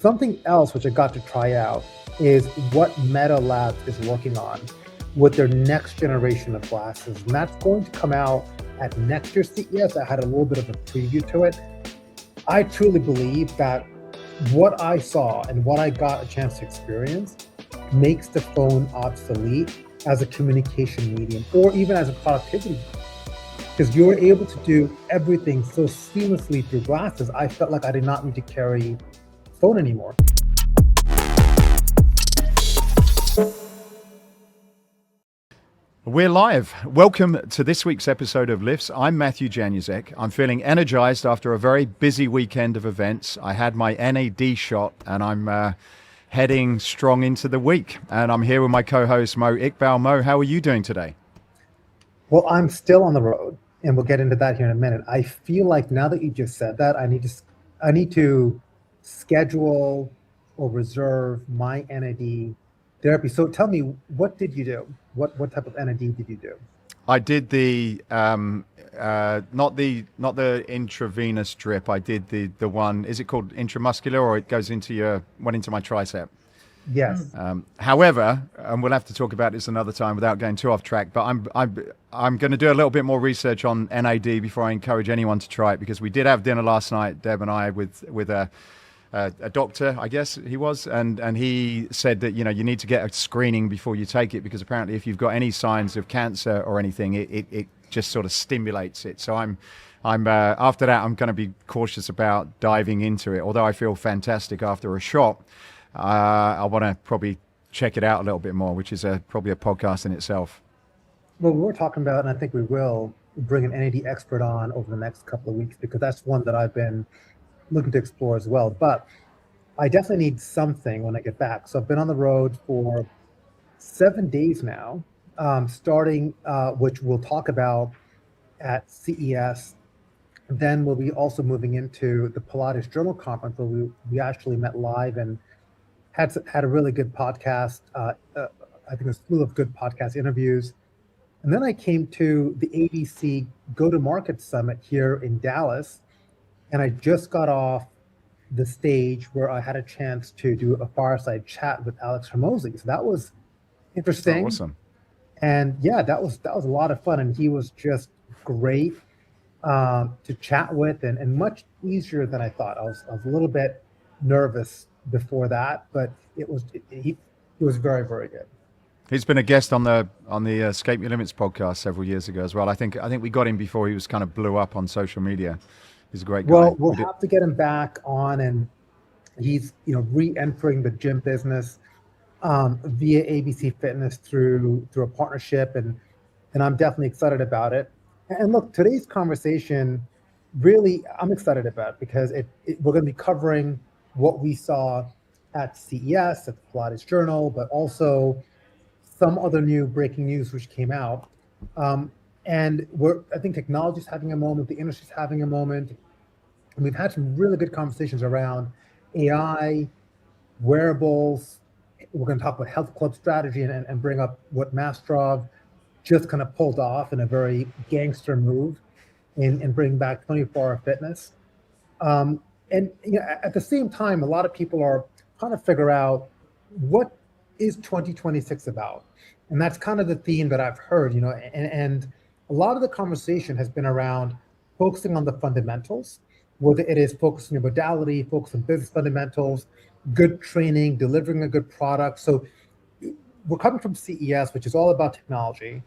Something else which I got to try out is what Meta Labs is working on with their next generation of glasses. And that's going to come out at next year's CES. I had a little bit of a preview to it. I truly believe that what I saw and what I got a chance to experience makes the phone obsolete as a communication medium or even as a productivity medium. Because you're able to do everything so seamlessly through glasses, I felt like I did not need to carry a phone anymore. We're live. Welcome to this week's episode of Lifts. I'm Matthew Januszek. I'm feeling energized after a very busy weekend of events. I had my NAD shot and I'm heading strong into the week. And I'm here with my co-host, Mo Iqbal. Mo, how are you doing today? Well, I'm still on the road, and we'll get into that here in a minute. I feel like now that you just said that, I need to schedule or reserve my NAD therapy. So tell me, what did you do? What type of NAD did you do? I did the not the intravenous drip. I did the one. Is it called intramuscular, or it goes into went into my tricep? Yes. However, and we'll have to talk about this another time without going too off track, but I'm going to do a little bit more research on NAD before I encourage anyone to try it, because we did have dinner last night, Deb and I, with a doctor, I guess he was, and he said that, you know, you need to get a screening before you take it, because apparently if you've got any signs of cancer or anything, it just sort of stimulates it. So I'm after that, I'm going to be cautious about diving into it. Although I feel fantastic after a shot, I want to probably check it out a little bit more, which is probably a podcast in itself. Well, we're talking about, and I think we will bring an NAD expert on over the next couple of weeks, because that's one that I've been looking to explore as well. But I definitely need something when I get back. So I've been on the road for 7 days now, starting, which we'll talk about at CES. Then we'll be also moving into the Pilates Journal Conference, where we actually met live and had a really good podcast. I think a slew of good podcast interviews. And then I came to the ABC Go-to-Market Summit here in Dallas, and I just got off the stage where I had a chance to do a fireside chat with Alex Hormozi. So that was interesting. Awesome. And yeah, that was a lot of fun. And he was just great to chat with, and much easier than I thought. I was a little bit nervous before that, but he was very, very good. He's been a guest on the Escape Your Limits podcast several years ago as well. I think we got him before he was kind of blew up on social media. He's a great guy. Well, we'll have to get him back on, and he's re-entering the gym business via ABC Fitness through a partnership, and I'm definitely excited about it. And look, today's conversation, really, I'm excited about, because we're going to be covering what we saw at CES, at the Pilates Journal, but also some other new breaking news which came out. And I think technology is having a moment, the industry's having a moment. And we've had some really good conversations around AI, wearables. We're going to talk about health club strategy and bring up what Mastrov just kind of pulled off in a very gangster move in bringing back 24-hour fitness. And at the same time, a lot of people are trying to figure out, what is 2026 about? And that's kind of the theme that I've heard, and a lot of the conversation has been around focusing on the fundamentals, whether it is focusing on modality, focusing on business fundamentals, good training, delivering a good product. So we're coming from CES, which is all about technology.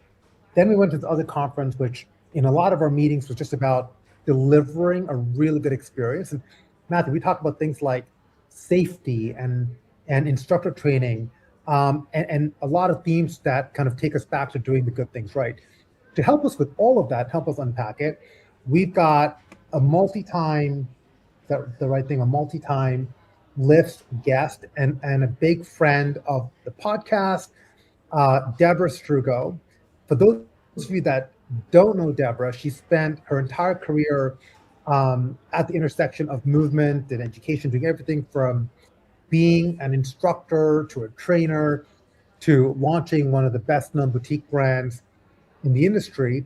Then we went to the other conference, which in a lot of our meetings was just about delivering a really good experience. And Matthew, we talked about things like safety and instructor training, and a lot of themes that kind of take us back to doing the good things right. To help us with all of that, help us unpack it, we've got a multi-time Lifts guest and a big friend of the podcast, Debra Strougo. For those of you that don't know Debra, she spent her entire career at the intersection of movement and education, doing everything from being an instructor to a trainer to launching one of the best-known boutique brands in the industry.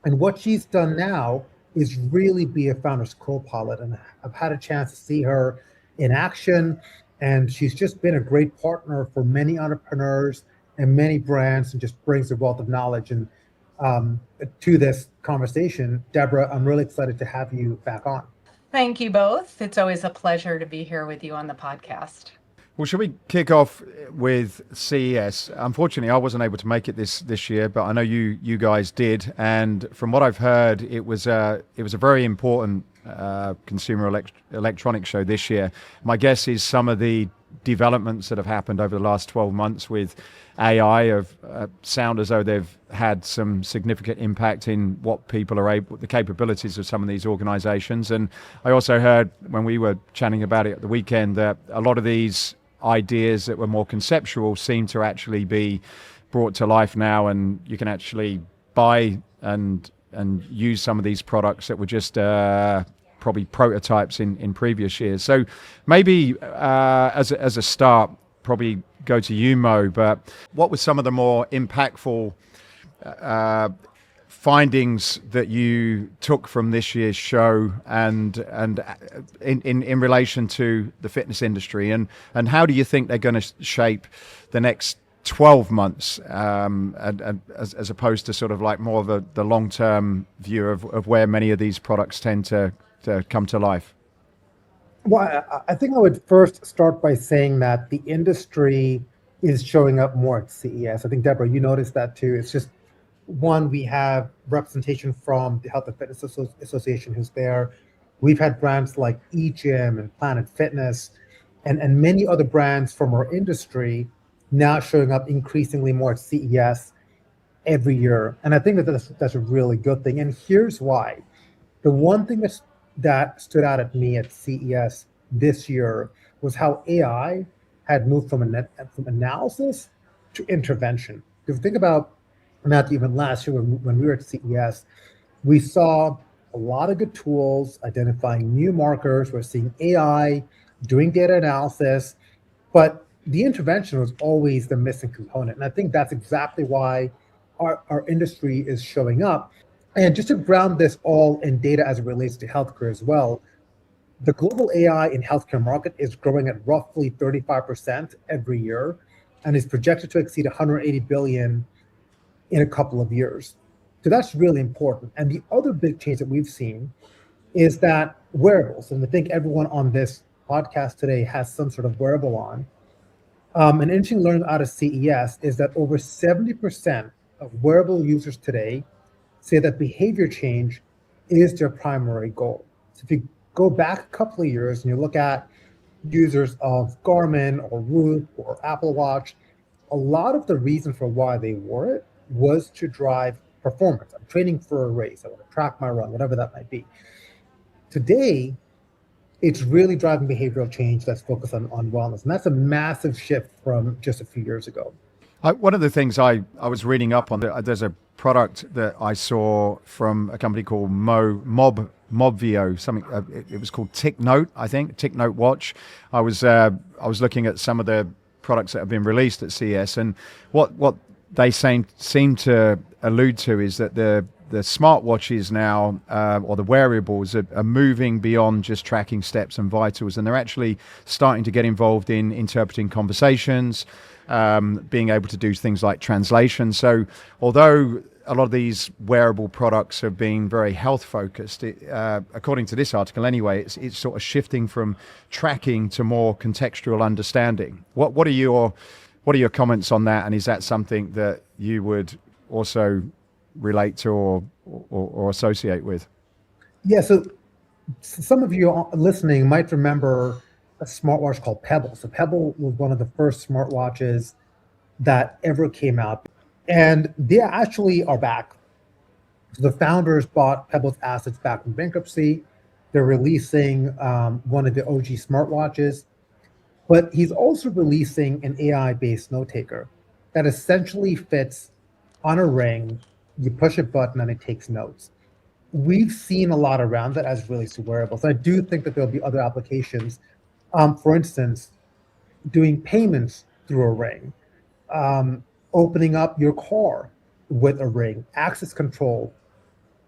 And what she's done now is really be a founder's co-pilot. And I've had a chance to see her in action. And she's just been a great partner for many entrepreneurs and many brands, and just brings a wealth of knowledge and to this conversation. Debra, I'm really excited to have you back on. Thank you both. It's always a pleasure to be here with you on the podcast. Well, should we kick off with CES? Unfortunately, I wasn't able to make it this year, but I know you guys did. And from what I've heard, it was a very important consumer electronics show this year. My guess is some of the developments that have happened over the last 12 months with AI have sound as though they've had some significant impact in what people are able, the capabilities of some of these organizations. And I also heard when we were chatting about it at the weekend that a lot of these ideas that were more conceptual seem to actually be brought to life now, and you can actually buy and use some of these products that were just probably prototypes in previous years. So maybe as a start, probably go to you, Mo, but what were some of the more impactful findings that you took from this year's show, and in relation to the fitness industry, and how do you think they're going to shape the next 12 months, and as opposed to sort of like more of the long-term view of where many of these products tend to come to life? Well, I think I would first start by saying that the industry is showing up more at CES. I think, Debra, you noticed that too. It's just, one, we have representation from the Health and Fitness Association who's there. We've had brands like EGYM and Planet Fitness and many other brands from our industry now showing up increasingly more at CES every year. And I think that's a really good thing. And here's why. The one thing that stood out at me at CES this year was how AI had moved from analysis to intervention. If you think about, Matt, even last year when we were at CES, we saw a lot of good tools identifying new markers. We're seeing AI doing data analysis, but the intervention was always the missing component. And I think that's exactly why our industry is showing up. And just to ground this all in data as it relates to healthcare as well, the global AI in healthcare market is growing at roughly 35% every year and is projected to exceed 180 billion in a couple of years. So that's really important. And the other big change that we've seen is that wearables, and I think everyone on this podcast today has some sort of wearable on. An interesting learning out of CES is that over 70% of wearable users today say that behavior change is their primary goal. So if you go back a couple of years and you look at users of Garmin or Whoop or Apple Watch, a lot of the reason for why they wore it was to drive performance. I'm training for a race, I want to track my run, whatever that might be. Today, it's really driving behavioral change that's focused on wellness. And that's a massive shift from just a few years ago. One of the things I was reading up on, there's a product that I saw from a company called Mobvio, something. It was called Tick Note, I think, Tick Note watch. I was looking at some of the products that have been released at CES, and what they seem to allude to is that the smartwatches now, or the wearables, are moving beyond just tracking steps and vitals, and they're actually starting to get involved in interpreting conversations, being able to do things like translation. So although a lot of these wearable products have been very health focused, according to this article anyway, it's sort of shifting from tracking to more contextual understanding. What are your comments on that, and is that something that you would also relate to or associate with? Yeah, so some of you listening might remember a smartwatch called Pebble. So Pebble was one of the first smartwatches that ever came out, and they actually are back. So the founders bought Pebble's assets back from bankruptcy. They're releasing one of the OG smartwatches, but he's also releasing an AI-based note taker that essentially fits on a ring. You push a button and it takes notes. We've seen a lot around that as it relates to wearables. I do think that there'll be other applications. For instance, doing payments through a ring, opening up your car with a ring, access control,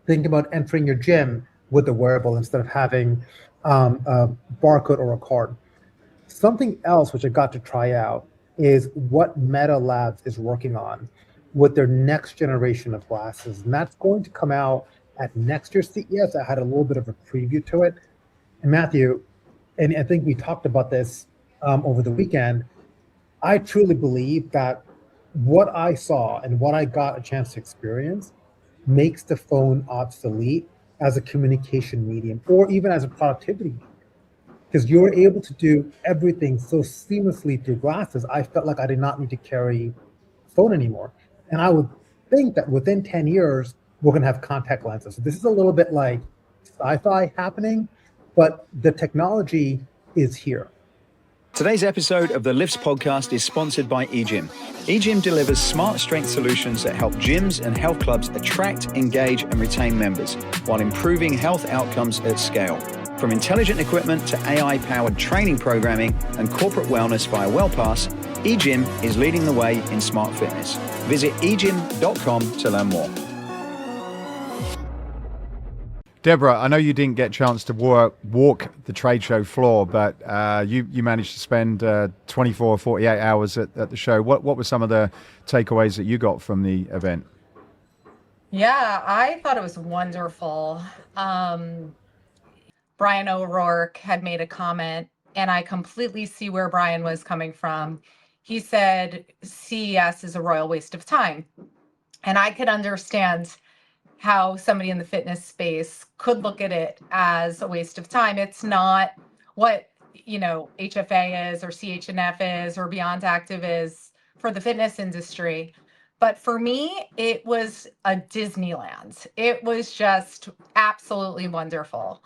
thinking about entering your gym with a wearable instead of having a barcode or a card. Something else which I got to try out is what Meta Labs is working on with their next generation of glasses. And that's going to come out at next year's CES. I had a little bit of a preview to it. And Matthew, and I think we talked about this over the weekend, I truly believe that what I saw and what I got a chance to experience makes the phone obsolete as a communication medium or even as a productivity medium. Because you're able to do everything so seamlessly through glasses. I felt like I did not need to carry a phone anymore. And I would think that within 10 years, we're going to have contact lenses. So this is a little bit like sci-fi happening, but the technology is here. Today's episode of the Lifts podcast is sponsored by EGYM. EGYM delivers smart strength solutions that help gyms and health clubs attract, engage, and retain members while improving health outcomes at scale. From intelligent equipment to AI-powered training programming and corporate wellness via WellPass, EGYM is leading the way in smart fitness. Visit egym.com to learn more. Debra, I know you didn't get a chance to walk the trade show floor, but you managed to spend 24 or 48 hours at the show. What were some of the takeaways that you got from the event? Yeah, I thought it was wonderful. Brian O'Rourke had made a comment, and I completely see where Brian was coming from. He said CES is a royal waste of time. And I could understand how somebody in the fitness space could look at it as a waste of time. It's not what, HFA is or CHNF is or Beyond Active is for the fitness industry. But for me, it was a Disneyland. It was just absolutely wonderful.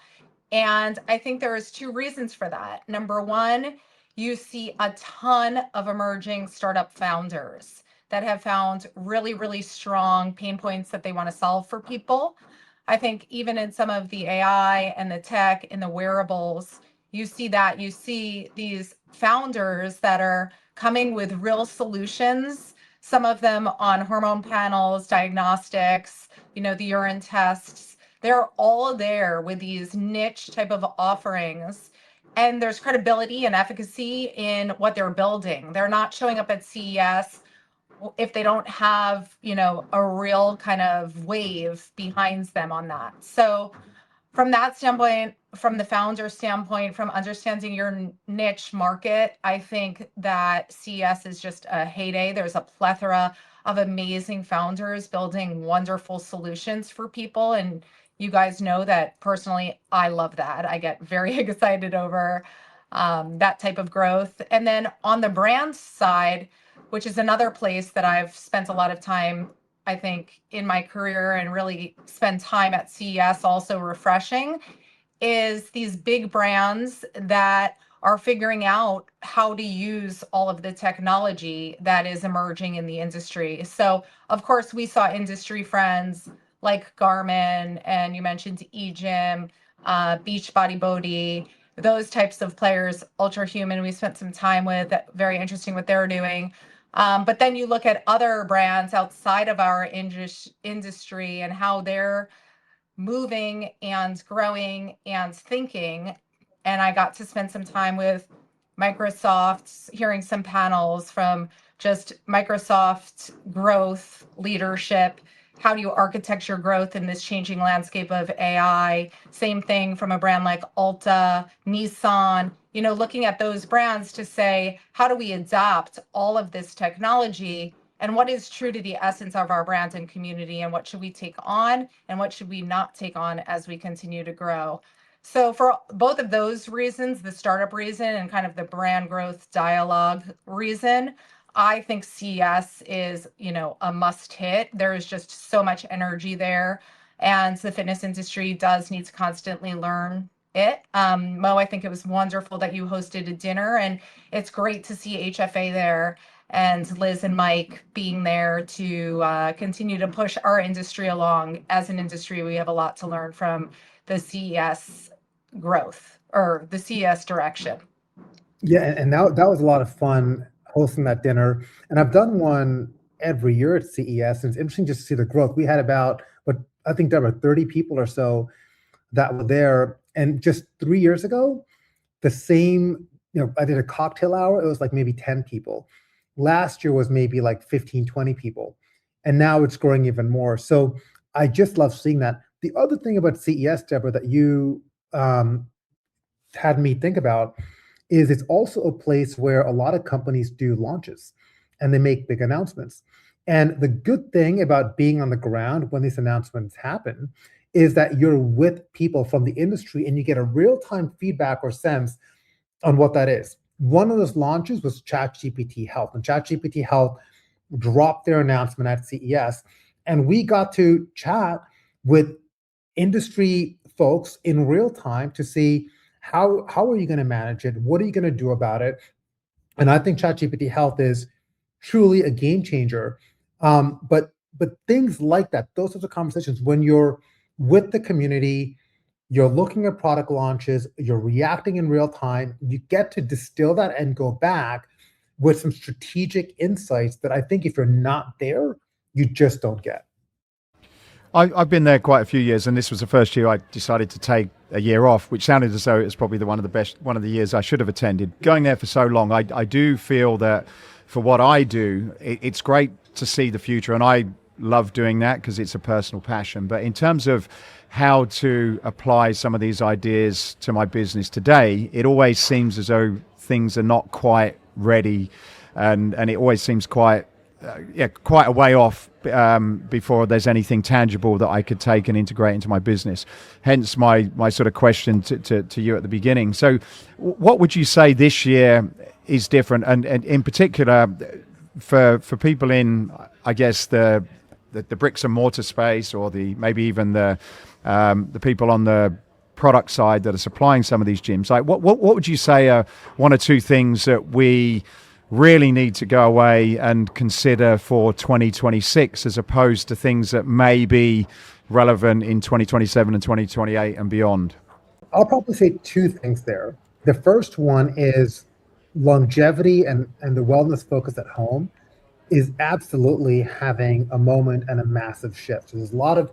And I think there's two reasons for that. Number one, you see a ton of emerging startup founders that have found really, really strong pain points that they want to solve for people. I think even in some of the AI and the tech and the wearables, you see these founders that are coming with real solutions, some of them on hormone panels, diagnostics, the urine tests. They're all there with these niche type of offerings. And there's credibility and efficacy in what they're building. They're not showing up at CES if they don't have, a real kind of wave behind them on that. So from that standpoint, from the founder standpoint, from understanding your niche market, I think that CES is just a heyday. There's a plethora of amazing founders building wonderful solutions for people. And you guys know that personally, I love that. I get very excited over that type of growth. And then on the brand side, which is another place that I've spent a lot of time, I think, in my career and really spend time at CES also refreshing, is these big brands that are figuring out how to use all of the technology that is emerging in the industry. So, of course, we saw industry friends like Garmin, and you mentioned EGYM, Beachbody Bodhi, those types of players, Ultra Human, we spent some time with, very interesting what they're doing. But then you look at other brands outside of our industry and how they're moving and growing and thinking. And I got to spend some time with Microsoft, hearing some panels from just Microsoft growth leadership. How do you architecture growth in this changing landscape of AI? Same thing from a brand like Ulta, Nissan, looking at those brands to say, how do we adopt all of this technology and what is true to the essence of our brand and community, and what should we take on and what should we not take on as we continue to grow? So for both of those reasons, the startup reason and kind of the brand growth dialogue reason, I think CES is, a must hit. There is just so much energy there, and the fitness industry does need to constantly learn it. Mo, I think it was wonderful that you hosted a dinner, and it's great to see HFA there and Liz and Mike being there to continue to push our industry along. As an industry, we have a lot to learn from the CES growth or the CES direction. Yeah, and that was a lot of fun hosting that dinner. And I've done one every year at CES, and it's interesting just to see the growth. We had about, I think there were 30 people or so that were there. And just 3 years ago, the same I did a cocktail hour. It was like maybe 10 people. Last year was maybe like 15, 20 people. And now it's growing even more. So I just love seeing that. The other thing about CES, Deborah, that you had me think about is it's also a place where a lot of companies do launches and they make big announcements. And the good thing about being on the ground when these announcements happen is that you're with people from the industry and you get a real-time feedback or sense on what that is. One of those launches was ChatGPT Health, and ChatGPT Health dropped their announcement at CES, and we got to chat with industry folks in real time to see how are you going to manage it, what are you going to do about it. And I think ChatGPT Health is truly a game changer. But things like that, those sorts of conversations, when you're with the community, you're looking at product launches, you're reacting in real time, you get to distill that and go back with some strategic insights that I think if you're not there, you just don't get. I've been there quite a few years, and this was the first year I decided to take a year off, which sounded as though it was probably one of the years I should have attended. Going there for so long, I do feel that for what I do, it's great to see the future, and I love doing that because it's a personal passion. But in terms of how to apply some of these ideas to my business today, it always seems as though things are not quite ready, and it always seems quite a way off before there's anything tangible that I could take and integrate into my business. Hence my sort of question to you at the beginning. So what would you say this year is different, and in particular for people in, I guess, the bricks and mortar space, or maybe even the people on the product side that are supplying some of these gyms? Like what would you say are one or two things that we really need to go away and consider for 2026, as opposed to things that may be relevant in 2027 and 2028 and beyond? I'll probably say two things there. The first one is longevity and the wellness focus at home is absolutely having a moment and a massive shift. So there's a lot of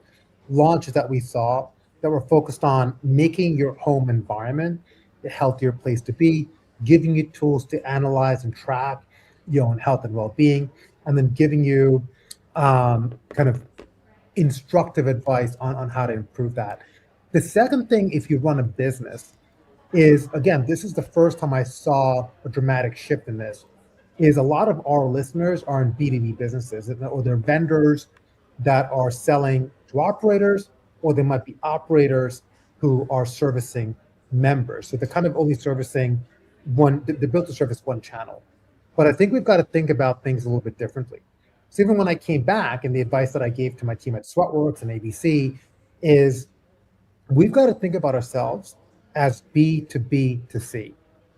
launches that we saw that were focused on making your home environment a healthier place to be, giving you tools to analyze and track your own health and well-being, and then giving you kind of instructive advice on how to improve that. The second thing, if you run a business, is, again, this is the first time I saw a dramatic shift in this, is a lot of our listeners are in B2B businesses, or they're vendors that are selling to operators, or they might be operators who are servicing members. So they're kind of only servicing they built to service one channel. But I think we've got to think about things a little bit differently. So even when I came back, and the advice that I gave to my team at Sweatworks and ABC is, we've got to think about ourselves as B2B2C.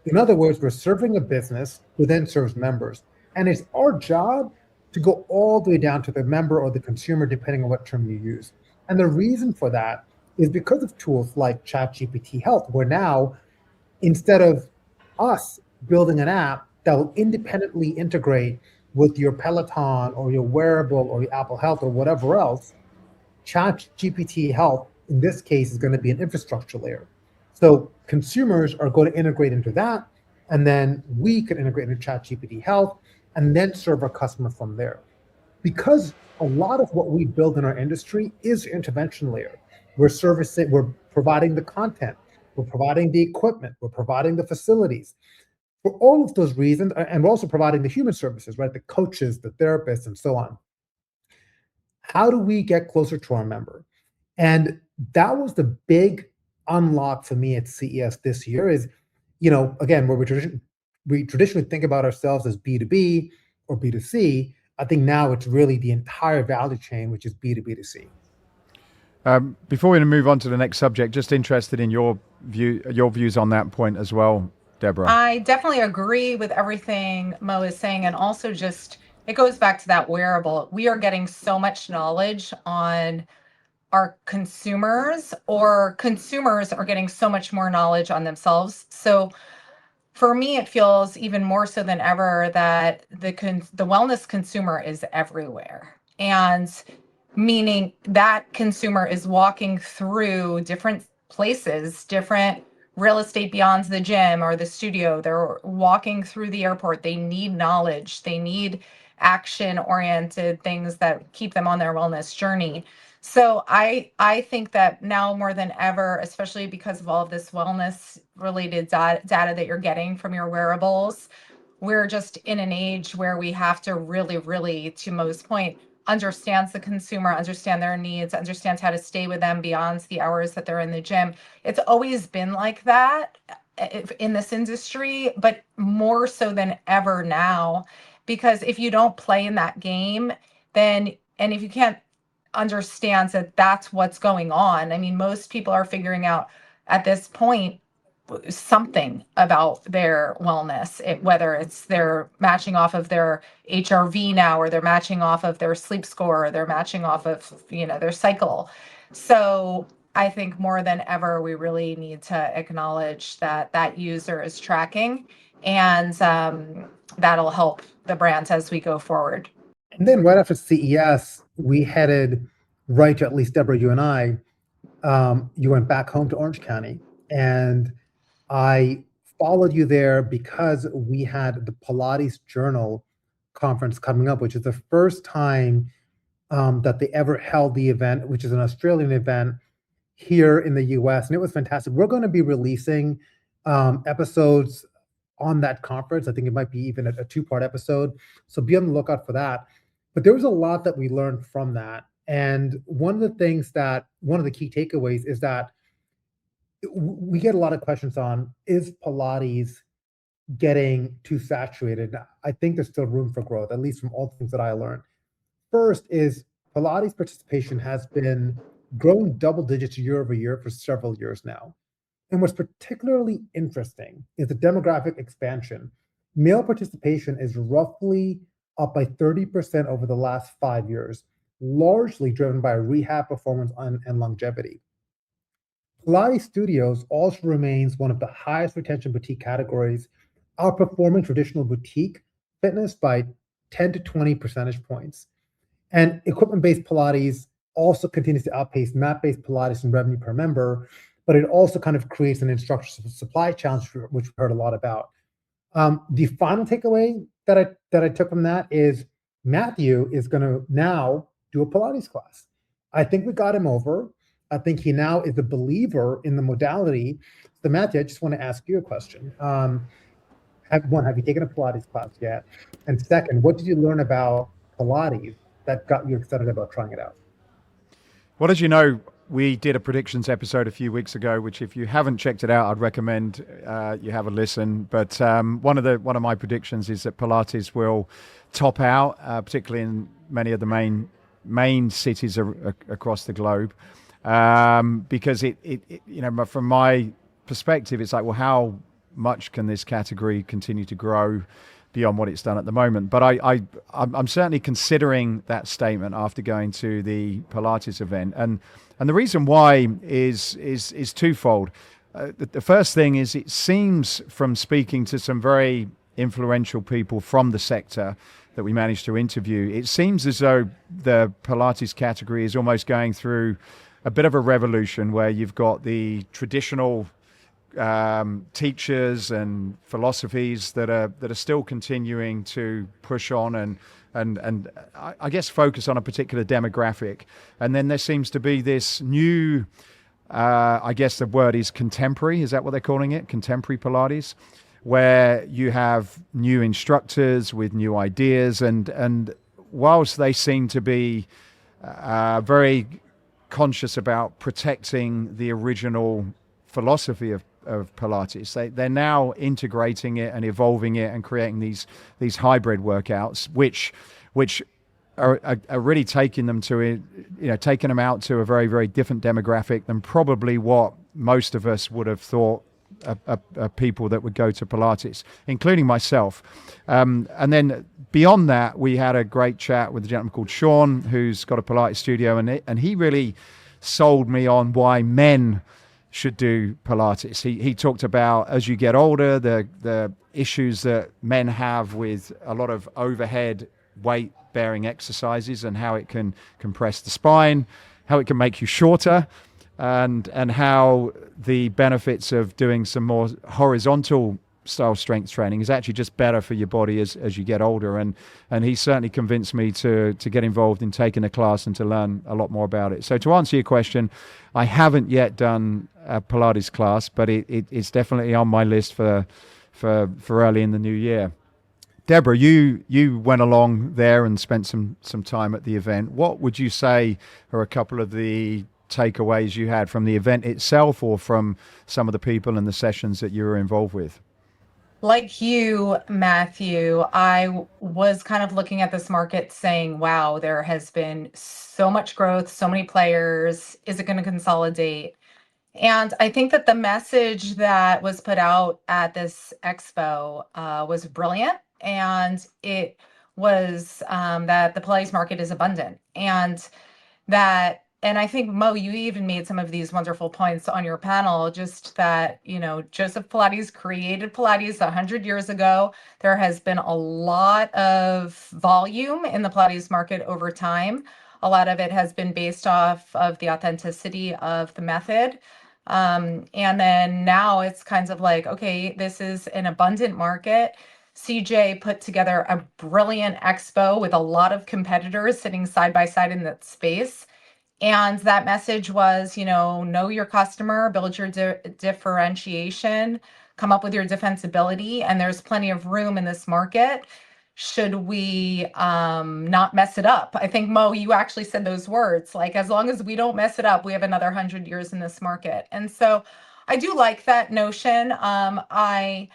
In other words, we're serving a business who then serves members. And it's our job to go all the way down to the member or the consumer, depending on what term you use. And the reason for that is because of tools like ChatGPT Health, where now, instead of us building an app that will independently integrate with your Peloton or your wearable or your Apple Health or whatever else, ChatGPT Health, in this case, is going to be an infrastructure layer. So consumers are going to integrate into that, and then we can integrate into ChatGPT Health and then serve our customer from there. Because a lot of what we build in our industry is intervention layer. We're providing the content, we're providing the equipment, we're providing the facilities. For all of those reasons, and we're also providing the human services, right? The coaches, the therapists, and so on. How do we get closer to our member? And that was the big unlock for me at CES this year is, again, where we traditionally think about ourselves as B2B or B2C, I think now it's really the entire value chain, which is B2B2C. Before we move on to the next subject, just interested in your views on that point as well, Debra. I definitely agree with everything Mo is saying. And also it goes back to that wearable. We are getting so much knowledge on our consumers, or consumers are getting so much more knowledge on themselves. So for me, it feels even more so than ever that the wellness consumer is everywhere. And meaning that consumer is walking through different places, different real estate beyond the gym or the studio. They're walking through the airport. They need knowledge. They need action-oriented things that keep them on their wellness journey. So I think that now more than ever, especially because of all of this wellness related data that you're getting from your wearables, we're just in an age where we have to really, really, to Mo's point, understands the consumer, understand their needs, understands how to stay with them beyond the hours that they're in the gym. It's always been like that in this industry, but more so than ever now, because if you don't play in that game, then, and if you can't understand that that's what's going on, I mean, most people are figuring out at this point something about their wellness, whether it's they're matching off of their HRV now, or they're matching off of their sleep score, or they're matching off of, their cycle. So I think more than ever, we really need to acknowledge that user is tracking, and that'll help the brands as we go forward. And then right after CES, we headed right to, at least Debra, you and I, you went back home to Orange County, and I followed you there because we had the Pilates Journal conference coming up, which is the first time that they ever held the event, which is an Australian event here in the US. And it was fantastic. We're going to be releasing episodes on that conference. I think it might be even a two-part episode. So be on the lookout for that. But there was a lot that we learned from that. And one of the key takeaways is that we get a lot of questions on, is Pilates getting too saturated? I think there's still room for growth, at least from all the things that I learned. First is Pilates participation has been growing double digits year over year for several years now. And what's particularly interesting is the demographic expansion. Male participation is roughly up by 30% over the last 5 years, largely driven by rehab, performance, and longevity. Pilates studios also remains one of the highest retention boutique categories, outperforming traditional boutique fitness by 10 to 20 percentage points. And equipment-based Pilates also continues to outpace mat-based Pilates in revenue per member, but it also kind of creates an instructor supply challenge, which we heard a lot about. The final takeaway that I took from that is Matthew is going to now do a Pilates class. I think we got him over. I think he now is a believer in the modality. So Matthew, I just want to ask you a question. Have you taken a Pilates class yet? And second, what did you learn about Pilates that got you excited about trying it out? Well, as you know, we did a predictions episode a few weeks ago, which if you haven't checked it out, I'd recommend you have a listen. But one of my predictions is that Pilates will top out, particularly in many of the main cities across the globe. Because it from my perspective, it's like, well, how much can this category continue to grow beyond what it's done at the moment? But I'm certainly considering that statement after going to the Pilates event, and the reason why is twofold. The first thing is, it seems from speaking to some very influential people from the sector that we managed to interview, it seems as though the Pilates category is almost going through a bit of a revolution, where you've got the traditional teachers and philosophies that are still continuing to push on and I guess focus on a particular demographic, and then there seems to be this new, I guess the word is contemporary. Is that what they're calling it? Contemporary Pilates, where you have new instructors with new ideas, and whilst they seem to be very conscious about protecting the original philosophy of Pilates, they're now integrating it and evolving it and creating these hybrid workouts, which are really taking them out to a very, very different demographic than probably what most of us would have thought people that would go to Pilates, including myself. And then beyond that, we had a great chat with a gentleman called Sean, who's got a Pilates studio, and he really sold me on why men should do Pilates. He talked about, as you get older, the issues that men have with a lot of overhead weight bearing exercises, and how it can compress the spine, how it can make you shorter, and how the benefits of doing some more horizontal style strength training is actually just better for your body as you get older. And he certainly convinced me to get involved in taking a class and to learn a lot more about it. So to answer your question, I haven't yet done a Pilates class, but it's definitely on my list for early in the new year. Debra, you went along there and spent some time at the event. What would you say are a couple of the takeaways you had from the event itself or from some of the people and the sessions that you were involved with? Like you, Matthew, I was kind of looking at this market saying, wow, there has been so much growth, so many players. Is it going to consolidate? And I think that the message that was put out at this expo was brilliant. And it was that the Pilates market is abundant. And I think, Mo, you even made some of these wonderful points on your panel, just that, Joseph Pilates created Pilates 100 years ago. There has been a lot of volume in the Pilates market over time. A lot of it has been based off of the authenticity of the method. And then now it's kind of like, okay, this is an abundant market. CJ put together a brilliant expo with a lot of competitors sitting side by side in that space. And that message was, know your customer, build your differentiation, come up with your defensibility. And there's plenty of room in this market should we not mess it up. I think, Mo, you actually said those words, like, as long as we don't mess it up, we have another 100 years in this market. And so I do like that notion. I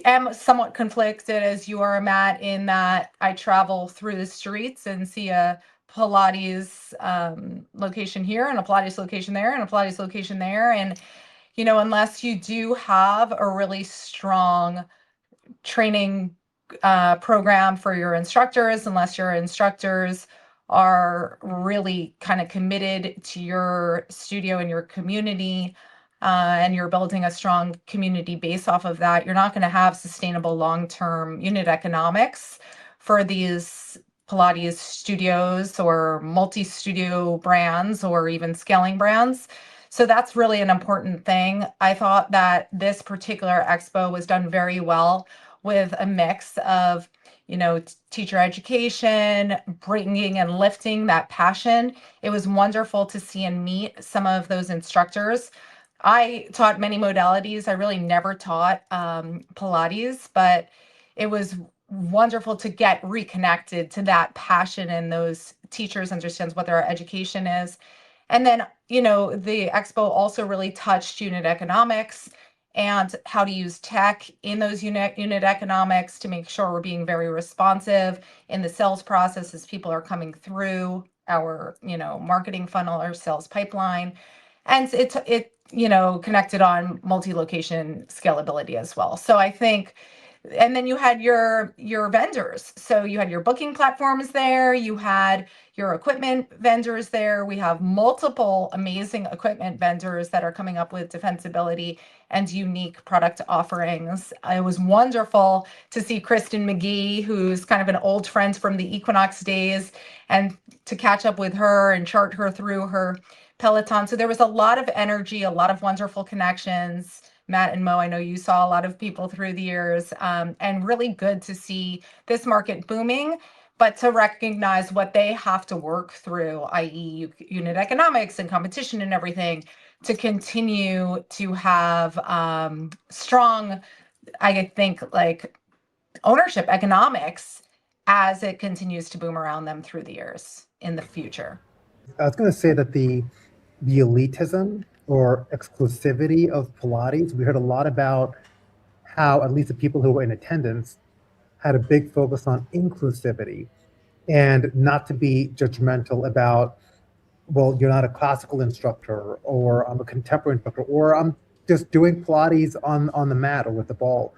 am somewhat conflicted as you are, Matt, in that I travel through the streets and see a Pilates location here and a Pilates location there and a Pilates location there. And, unless you do have a really strong training program for your instructors, unless your instructors are really kind of committed to your studio and your community, and you're building a strong community base off of that, you're not going to have sustainable long-term unit economics for these Pilates studios or multi-studio brands or even scaling brands. So that's really an important thing. I thought that this particular expo was done very well with a mix of, teacher education, bringing and lifting that passion. It was wonderful to see and meet some of those instructors. I taught many modalities. I really never taught Pilates, but it was wonderful to get reconnected to that passion, and those teachers understands what their education is. And then, the expo also really touched unit economics and how to use tech in those unit economics to make sure we're being very responsive in the sales process as people are coming through our, marketing funnel or sales pipeline. And it connected on multi-location scalability as well. So I think, and then you had your vendors. So you had your booking platforms there, you had your equipment vendors there. We have multiple amazing equipment vendors that are coming up with defensibility and unique product offerings. It was wonderful to see Kristen McGee, who's kind of an old friend from the Equinox days, and to catch up with her and chart her through her Peloton. So there was a lot of energy, a lot of wonderful connections. Matt and Mo, I know you saw a lot of people through the years, and really good to see this market booming, but to recognize what they have to work through, i.e. unit economics and competition and everything, to continue to have strong, I think, like ownership economics as it continues to boom around them through the years in the future. I was going to say that the elitism or exclusivity of Pilates, we heard a lot about how at least the people who were in attendance had a big focus on inclusivity and not to be judgmental about, well, you're not a classical instructor, or I'm a contemporary instructor, or I'm just doing Pilates on the mat or with the ball.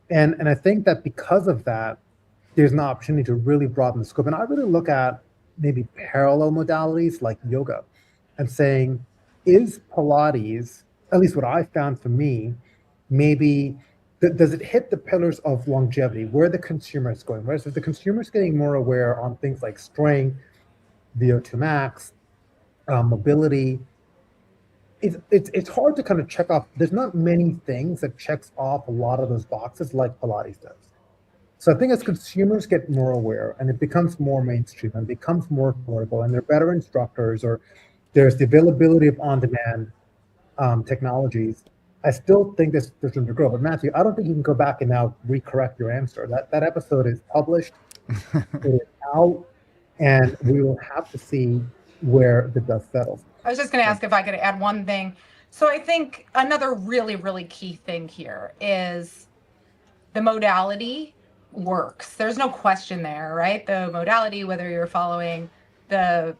And I think that because of that, there's an opportunity to really broaden the scope. And I really look at maybe parallel modalities like yoga and saying, is Pilates, at least what I found for me, maybe does it hit the pillars of longevity, where the consumer is going? Whereas if the consumer is getting more aware on things like strength, VO2 max, mobility, it's hard to kind of check off. There's not many things that checks off a lot of those boxes like Pilates does. So I think as consumers get more aware and it becomes more mainstream and becomes more affordable and they're better instructors, or there's the availability of on-demand technologies, I still think there's room to grow. But Matthew, I don't think you can go back and now recorrect your answer. That episode is published, it is out, and we will have to see where the dust settles. I was just going to ask if I could add one thing. So I think another really, really key thing here is the modality works. There's no question there, right? The modality, whether you're following the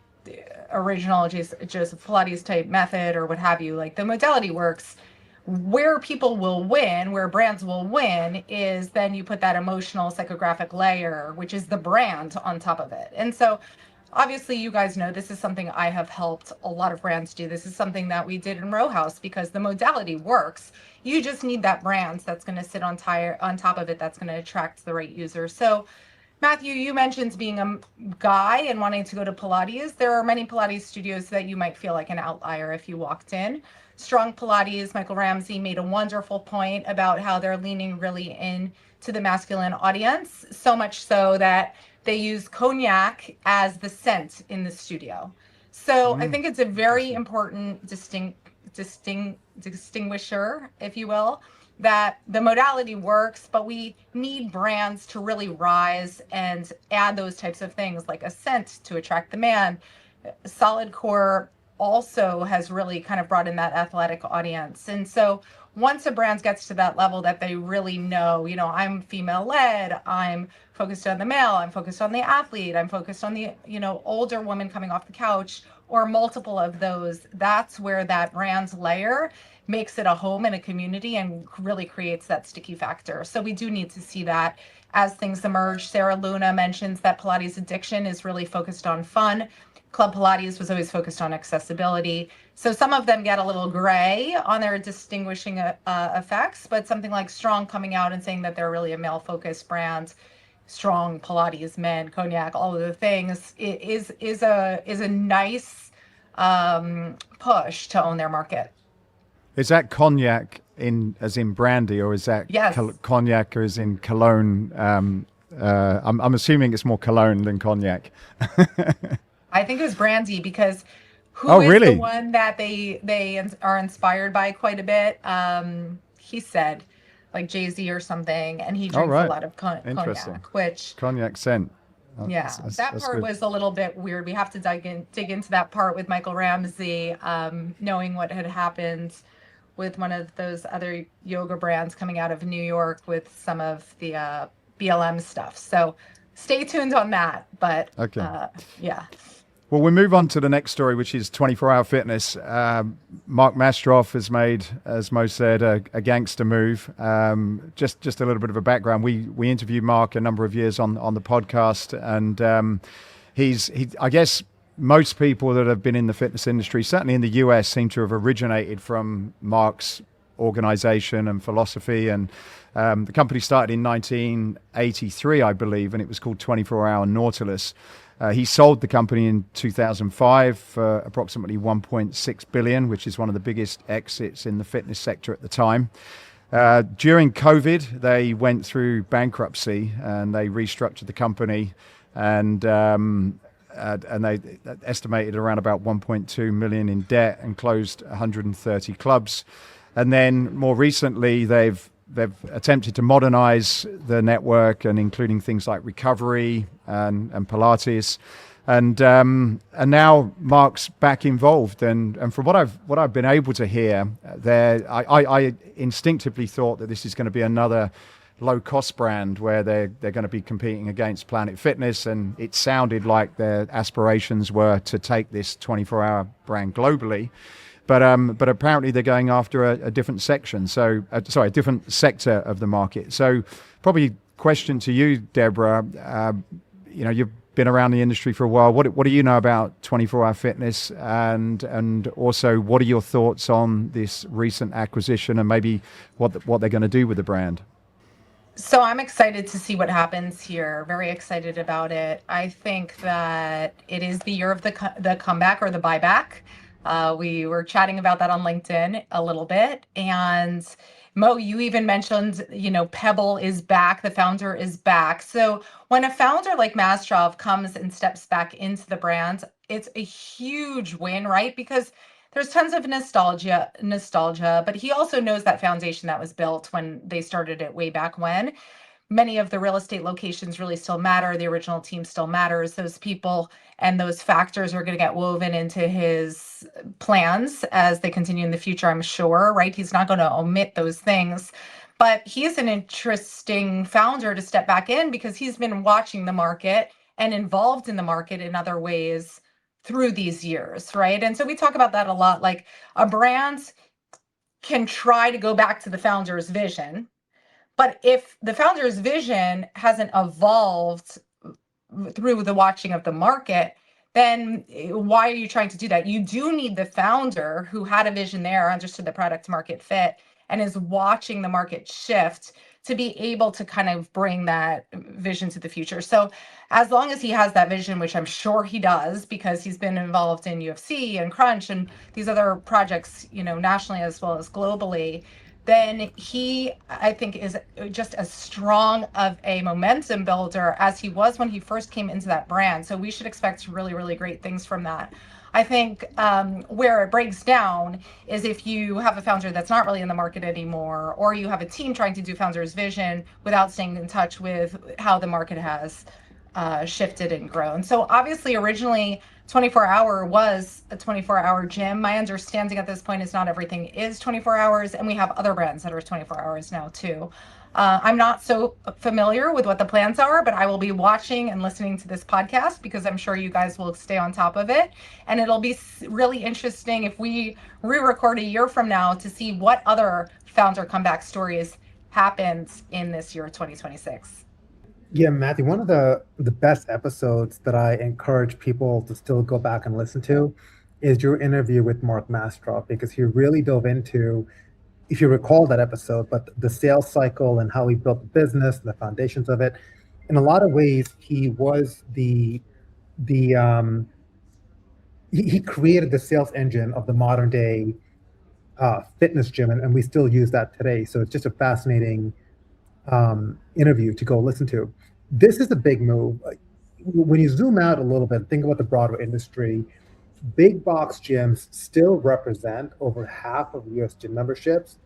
original just Pilates type method or what have you, like the modality works. Where people will win, where brands will win, is then you put that emotional psychographic layer, which is the brand on top of it. And so obviously you guys know this is something I have helped a lot of brands do. This is something that we did in Row House because the modality works. You just need that brand that's going to sit on top of it, that's going to attract the right users. So Matthew, you mentioned being a guy and wanting to go to Pilates. There are many Pilates studios that you might feel like an outlier if you walked in. Strong Pilates, Michael Ramsey made a wonderful point about how they're leaning really in to the masculine audience, so much so that they use cognac as the scent in the studio. So I think it's a very important distinguisher, if you will, that the modality works, but we need brands to really rise and add those types of things like a scent to attract the man. Solid Core also has really kind of brought in that athletic audience. And so once a brand gets to that level that they really know, I'm female led, I'm focused on the male, I'm focused on the athlete, I'm focused on the, older woman coming off the couch, or multiple of those, that's where that brand layer makes it a home and a community and really creates that sticky factor. So we do need to see that as things emerge. Sarah Luna mentions that Pilates addiction is really focused on fun. Club Pilates was always focused on accessibility. So some of them get a little gray on their distinguishing effects, but something like Strong coming out and saying that they're really a male-focused brand, Strong, Pilates, men, cognac, all of the things, is a nice push to own their market. Is that cognac as in brandy, or is that yes. Cognac as in cologne? I'm assuming it's more cologne than cognac. I think it was brandy because really? The one that they are inspired by quite a bit? He said like Jay-Z or something, and he drinks a lot of cognac, which cognac scent. That part was a little bit weird. We have to dig into that part with Michael Ramsey, knowing what had happened with one of those other yoga brands coming out of New York with some of the BLM stuff. So stay tuned on that. But yeah. Well, we move on to the next story, which is 24-hour fitness. Mark Mastrov has made, as Mo said, a gangster move. Just a little bit of a background. We interviewed Mark a number of years on the podcast, and I guess most people that have been in the fitness industry, certainly in the US, seem to have originated from Mark's organization and philosophy. And the company started in 1983, I believe, and it was called 24-Hour Nautilus. He sold the company in 2005 for approximately 1.6 billion, which is one of the biggest exits in the fitness sector at the time. During COVID, they went through bankruptcy and they restructured the company, and they estimated around about 1.2 million in debt and closed 130 clubs. And then more recently, they've attempted to modernize the network, and including things like recovery and Pilates, and now Mark's back involved. And from what I've been able to hear, I instinctively thought that this is going to be another low-cost brand where they're going to be competing against Planet Fitness, and it sounded like their aspirations were to take this 24-hour brand globally. But apparently they're going after a different section. So a different sector of the market. So probably question to you, Debra. You've been around the industry for a while. What do you know about 24-hour fitness, and also what are your thoughts on this recent acquisition and maybe what they're going to do with the brand? So I'm excited to see what happens here. Very excited about it. I think that it is the year of the comeback or the buyback. We were chatting about that on LinkedIn a little bit. And Mo, you even mentioned, Pebble is back, the founder is back. So when a founder like Mastrov comes and steps back into the brand, it's a huge win, right? Because there's tons of nostalgia, but he also knows that foundation that was built when they started it way back when. Many of the real estate locations really still matter. The original team still matters. Those people and those factors are going to get woven into his plans as they continue in the future, I'm sure, right? He's not going to omit those things. But he's an interesting founder to step back in because he's been watching the market and involved in the market in other ways through these years, right? And so we talk about that a lot. Like a brand can try to go back to the founder's vision, but if the founder's vision hasn't evolved through the watching of the market, then why are you trying to do that? You do need the founder who had a vision there, understood the product market fit, and is watching the market shift to be able to kind of bring that vision to the future. So as long as he has that vision, which I'm sure he does, because he's been involved in UFC and Crunch and these other projects, nationally as well as globally, then he, I think, is just as strong of a momentum builder as he was when he first came into that brand. So we should expect really, really great things from that. I think where it breaks down is if you have a founder that's not really in the market anymore, or you have a team trying to do founder's vision without staying in touch with how the market has shifted and grown. So obviously, originally, 24-hour was a 24-hour gym. My understanding at this point is not everything is 24 hours, and we have other brands that are 24 hours now too. I'm not so familiar with what the plans are, but I will be watching and listening to this podcast because I'm sure you guys will stay on top of it. And it'll be really interesting if we re-record a year from now to see what other founder comeback stories happens in this year, 2026. Yeah, Matthew, one of the best episodes that I encourage people to still go back and listen to is your interview with Mark Mastrov, because he really dove into, if you recall that episode, but the sales cycle and how he built the business and the foundations of it. In a lot of ways, he was he created the sales engine of the modern day fitness gym, and we still use that today. So it's just a fascinating interview to go listen to. This is a big move. When you zoom out a little bit, think about the broader industry. Big box gyms still represent over half of US gym memberships,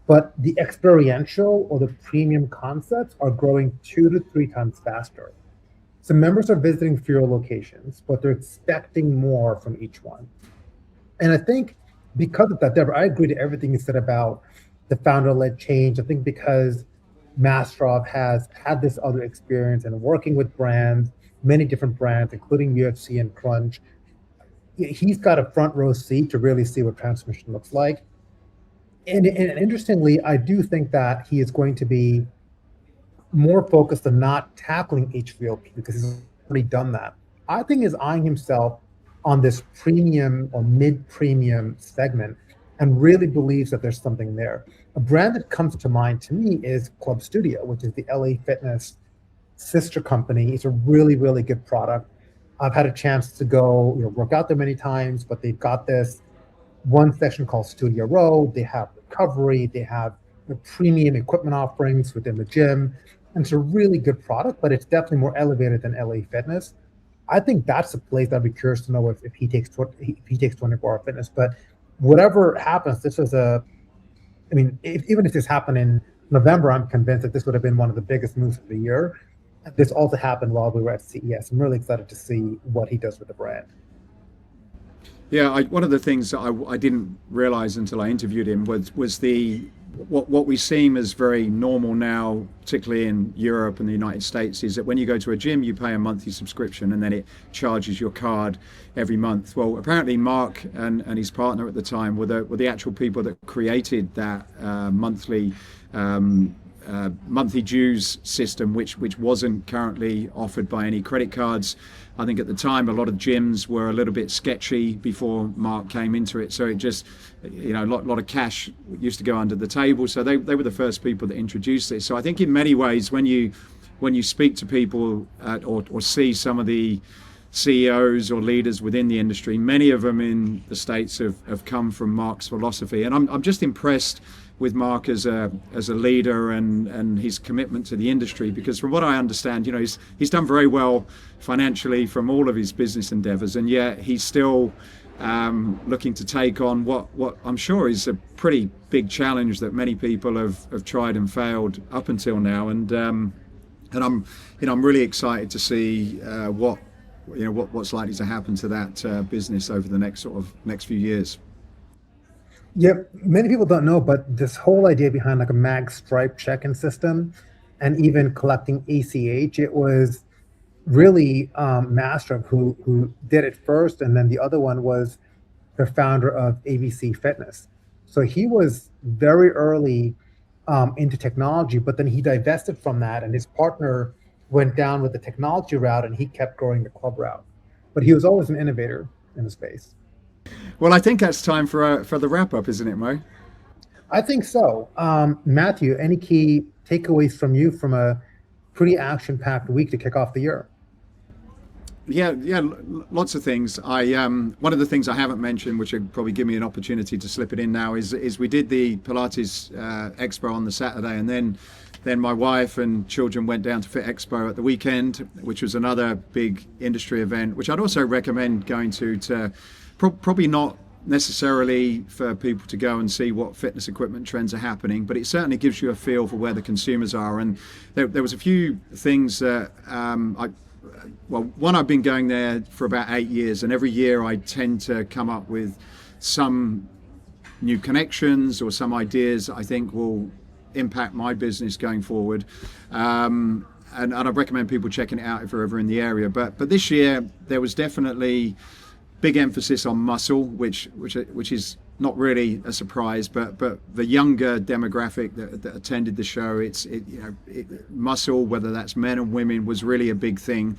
but the experiential or the premium concepts are growing 2 to 3 times faster. So members are visiting fewer locations, but they're expecting more from each one. And I think because of that, Debra, I agree to everything you said about the founder-led change. I think because Mastrov has had this other experience and working with brands, many different brands, including UFC and Crunch, he's got a front row seat to really see what transformation looks like. And interestingly, I do think that he is going to be more focused on not tackling HVLP because he's already done that. I think he's eyeing himself on this premium or mid-premium segment and really believes that there's something there. A brand that comes to mind to me is Club Studio, which is the LA Fitness sister company. It's a really, really good product. I've had a chance to go work out there many times, but they've got this one section called Studio Row. They have recovery. They have the premium equipment offerings within the gym. And it's a really good product, but it's definitely more elevated than LA Fitness. I think that's a place that I'd be curious to know if he takes 24-hour fitness. But whatever happens, this is even if this happened in November, I'm convinced that this would have been one of the biggest moves of the year. This also happened while we were at CES. I'm really excited to see what he does with the brand. Yeah, one of the things that I didn't realize until I interviewed him was what we seem as very normal now, particularly in Europe and the United States, is that when you go to a gym, you pay a monthly subscription and then it charges your card every month. Well, apparently Mark and his partner at the time were the actual people that created that monthly dues system, which wasn't currently offered by any credit cards. I think at the time a lot of gyms were a little bit sketchy before Mark came into it, so it just a lot of cash used to go under the table. So they were the first people that introduced this. So I think in many ways when you speak to people or see some of the CEOs or leaders within the industry. Many of them in the States have come from Mark's philosophy, and I'm just impressed with Mark as a leader and his commitment to the industry, because from what I understand, he's done very well financially from all of his business endeavors, and yet he's still looking to take on what I'm sure is a pretty big challenge that many people have tried and failed up until now, and I'm really excited to see what's likely to happen to that business over the next few years. Yeah, many people don't know, but this whole idea behind like a mag stripe check-in system and even collecting ACH, it was really Mastrov who did it first, and then the other one was the founder of ABC Fitness. So he was very early into technology, but then he divested from that, and his partner went down with the technology route, and he kept growing the club route. But he was always an innovator in the space. Well, I think that's time for the wrap up, isn't it, Mo? I think so. Matthew, any key takeaways from you from a pretty action-packed week to kick off the year? Yeah, lots of things. One of the things I haven't mentioned, which would probably give me an opportunity to slip it in now, is we did the Pilates Expo on the Saturday, and then my wife and children went down to Fit Expo at the weekend, which was another big industry event, which I'd also recommend going to probably not necessarily for people to go and see what fitness equipment trends are happening, but it certainly gives you a feel for where the consumers are. And there was a few things that one, I've been going there for about 8 years, and every year I tend to come up with some new connections or some ideas I think will impact my business going forward. And I recommend people checking it out if they're ever in the area. But this year there was definitely big emphasis on muscle, which is not really a surprise, but the younger demographic that attended the show, muscle, whether that's men and women, was really a big thing.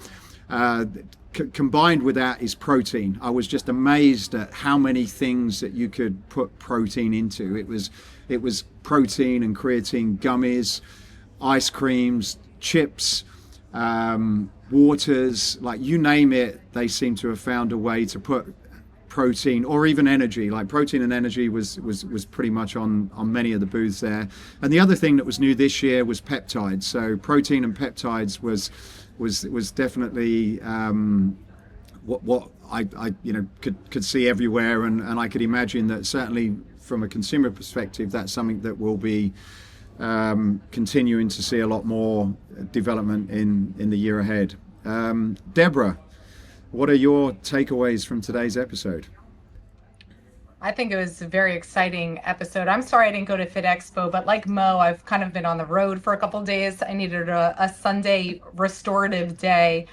Combined with that is protein. I was just amazed at how many things that you could put protein into. It was protein and creatine gummies, ice creams, chips, waters, like you name it, they seem to have found a way to put protein or even energy. Like protein and energy was pretty much on many of the booths there. And the other thing that was new this year was peptides. So protein and peptides was definitely what I could see everywhere, and I could imagine that certainly from a consumer perspective, that's something that will be continuing to see a lot more development in the year ahead. Debra, what are your takeaways from today's episode? I think it was a very exciting episode. I'm sorry I didn't go to Fit Expo, but like Mo, I've kind of been on the road for a couple of days. I needed a Sunday restorative day.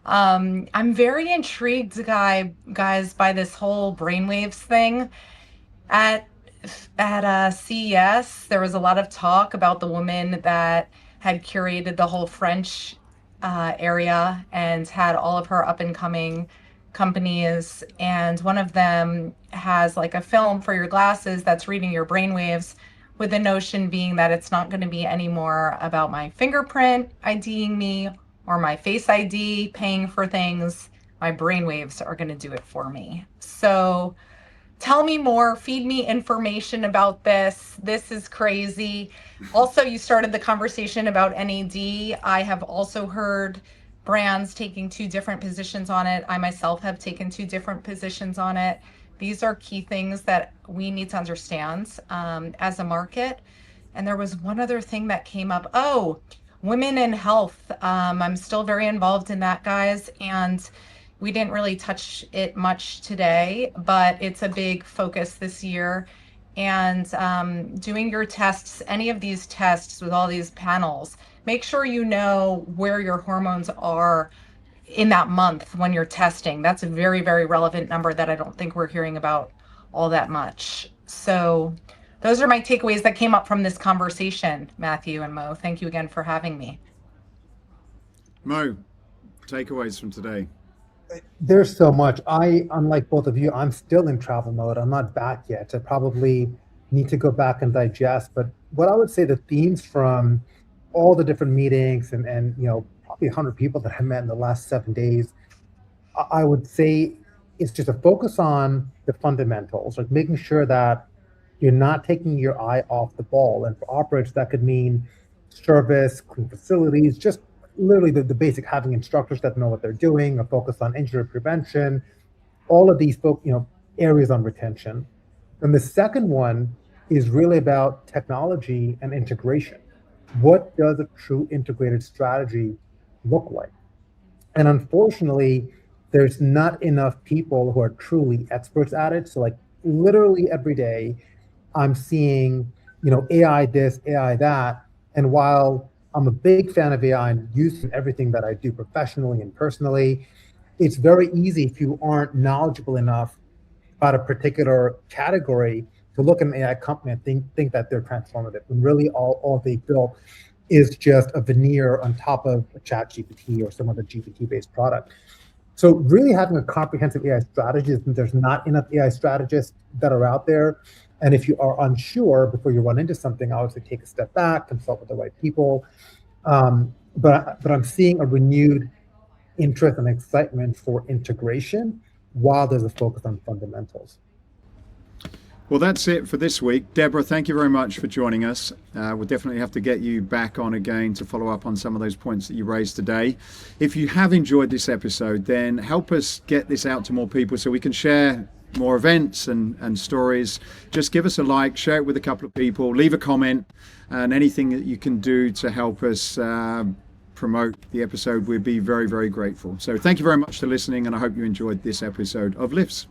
I'm very intrigued, guys, by this whole brainwaves thing. At CES, there was a lot of talk about the woman that had curated the whole French area and had all of her up and coming companies, and one of them has like a film for your glasses that's reading your brainwaves, with the notion being that it's not going to be anymore about my fingerprint IDing me or my face ID paying for things. My brainwaves are going to do it for me. So tell me more, feed me information about this. This is crazy. Also, you started the conversation about NAD. I have also heard brands taking 2 different positions on it. I myself have taken 2 different positions on it. These are key things that we need to understand as a market. And there was one other thing that came up. Oh, women in health. I'm still very involved in that, guys. And we didn't really touch it much today, but it's a big focus this year. And doing your tests, any of these tests with all these panels, make sure you know where your hormones are in that month when you're testing. That's a very, very relevant number that I don't think we're hearing about all that much. So those are my takeaways that came up from this conversation, Matthew and Mo. Thank you again for having me. Mo, takeaways from today. There's so much. Unlike both of you, I'm still in travel mode. I'm not back yet. I probably need to go back and digest. But what I would say, the themes from all the different meetings and probably 100 people that I met in the last 7 days, I would say it's just a focus on the fundamentals, like making sure that you're not taking your eye off the ball. And for operators, that could mean service, clean facilities, just literally the basic, having instructors that know what they're doing, a focus on injury prevention, all of these areas on retention. And the second one is really about technology and integration. What does a true integrated strategy look like? And unfortunately, there's not enough people who are truly experts at it. So like literally every day, I'm seeing, AI this, AI that. And while I'm a big fan of AI and use it in everything that I do professionally and personally, it's very easy if you aren't knowledgeable enough about a particular category to look at an AI company and think that they're transformative. And really all they built is just a veneer on top of a ChatGPT or some other GPT-based product. So really having a comprehensive AI strategy, there's not enough AI strategists that are out there. And if you are unsure before you run into something, I would say take a step back, consult with the right people. But I'm seeing a renewed interest and excitement for integration while there's a focus on fundamentals. Well, that's it for this week. Debra, thank you very much for joining us. We'll definitely have to get you back on again to follow up on some of those points that you raised today. If you have enjoyed this episode, then help us get this out to more people so we can share more events and stories. Just give us a like, share it with a couple of people, leave a comment, and anything that you can do to help us promote the episode, we'd be very, very grateful. So thank you very much for listening, and I hope you enjoyed this episode of Lifts.